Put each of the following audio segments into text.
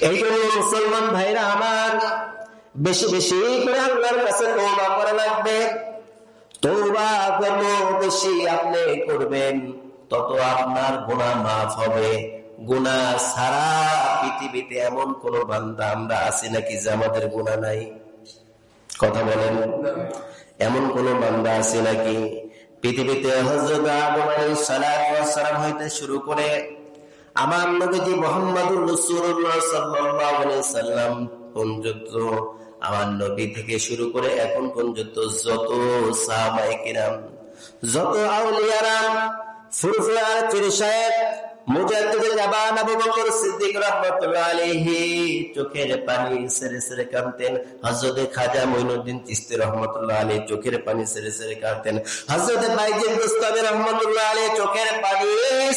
এই জন্য মুসলমান ভাইরা আমার, বেশি বেশি করে আল্লাহর কাছে তওবা করা লাগবে। তওবা যত বেশি আপনি করবেন তত আপনার গুনাহ মাফ হবে। গুনাহ সারা পৃথিবীতে এমন কোন বান্দা আমরা আছি নাকি যে আমাদের গুনাহ নাই? কথা বলেন, এমন কোন বান্দা আছে নাকি? পৃথিবীতে হযরত আদম আলাইহিস সালাম হইতে শুরু করে আমার নবীজি মুহাম্মদুর রাসূলুল্লাহ সাল্লাল্লাহু আলাইহি সাল্লাম পর্যন্ত, আমার নবী থেকে শুরু করে এখন পর্যন্ত যত সাহাবায়ে কিরাম, যত আউলিয়ারা, ফুরফুরার পীর সাহেব মুজাদ্দিদুল জামান আবু বকর সিদ্দিক রাহমাতুল্লাহ আলাইহি চোখের পানি ছেড়ে ছেড়ে কাঁদতেন। হযরত খাজা মুঈনুদ্দিন চিশতি রাহমাতুল্লাহ আলাইহি চোখের পানি ছেড়ে ছেড়ে কাঁদতেন। হযরত বাইজিদ বুস্তামি রাহমাতুল্লাহ আলাইহি চোখের পানি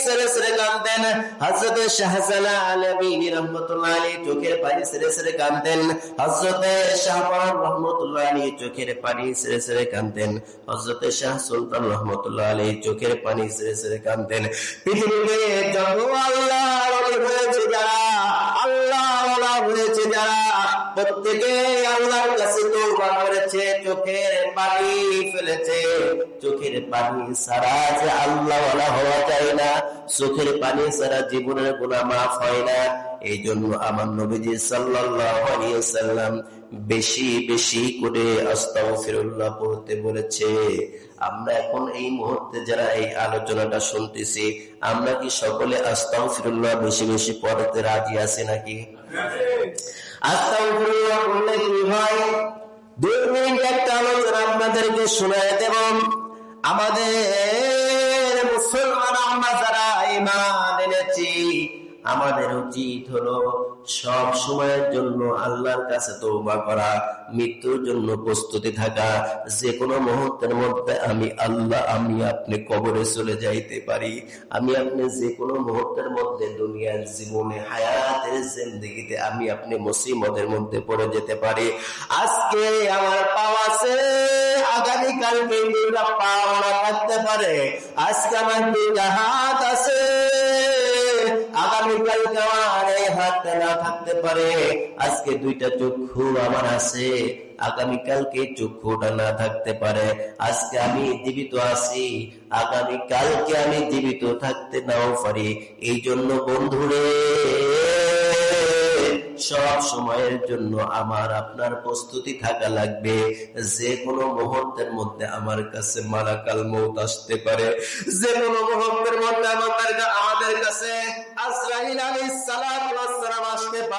ছেড়ে ছেড়ে কাঁদতেন। হযরত শাহজালাল আলাবী রাহমাতুল্লাহ আলাইহি চোখের পানি ছেড়ে ছেড়ে কাঁদতেন। হযরত শাহবান রাহমাতুল্লাহ আলাইহি চোখের পানি ছেড়ে ছেড়ে কাঁদতেন। হযরত শাহ সুলতান রাহমাতুল্লাহ আলাইহি চোখের পানি ছেড়ে ছেড়ে কাঁদতেন। পৃথিবীতে প্রত্যেকে আল্লাহর কাছে তওবা করেছে, চোখের পানি ফেলেছে। চোখের পানি ছাড়া যে আল্লাহ ওয়ালা হওয়া যায় না, চোখের পানি ছাড়া জীবনের গুনাহ মাফ হয় না। এই জন্য আমার নবীজি সাল্লাল্লাহু আলাইহি ওয়াসাল্লাম বেশি বেশি করে আস্তাগফিরুল্লাহ পড়তে বলেছে। আমরা এখন এই মুহূর্তে যারা এই আলোচনাটা শুনতেছি, আমরা কি সকলে আস্তাগফিরুল্লাহ বেশি বেশি পড়তে রাজি আছি নাকি? আস্তাগফিরুল্লাহ বললে কি হয়? 2 মিনিট একটা আলোচনা আপনাদেরকে শোনায় দেব। আমাদের মুসলমান আমরা যারা ঈমান এনেছি, আমাদের উচিত হলো সব সময়ের জন্য আল্লাহর কাছে তওবা করা, মৃত্যুর জন্য প্রস্তুতি থাকা। যে কোনো মুহূর্তের মধ্যে আমি আপনি কবরে চলে যাইতে পারি। আমি আপনি যে কোনো মুহূর্তের মধ্যে দুনিয়ার জীবনে হায়াতের জিন্দেগিতে আমি আপনি মুসিবতের মধ্যে পড়ে যেতে পারি। আজকে আমার পাওয়া আছে, আগামীকালকে দুইটা পাও না থাকতে পারে। আজকে আমার 2টা হাত আছে, আগামীকালকে আমার এই হাতটা না থাকতে পারে। আজকে 2টা চক্ষু আমার আছে, আগামীকালকে চক্ষুটা না থাকতে পারে। আজকে আমি জীবিত আছি, আগামীকালকে আমি জীবিত থাকতে নাও পারি। এই জন্য বন্ধুরে, সব সময়ের জন্য আমার আপনার প্রস্তুতি থাকা লাগবে। যে কোনো মুহূর্তের মধ্যে আমার কাছে মালাকাল মউত আসতে পারে। যে কোনো মুহূর্তের মধ্যে আমাদের কাছে আজরাইল আলাইহিস সালাম আসতে পারে।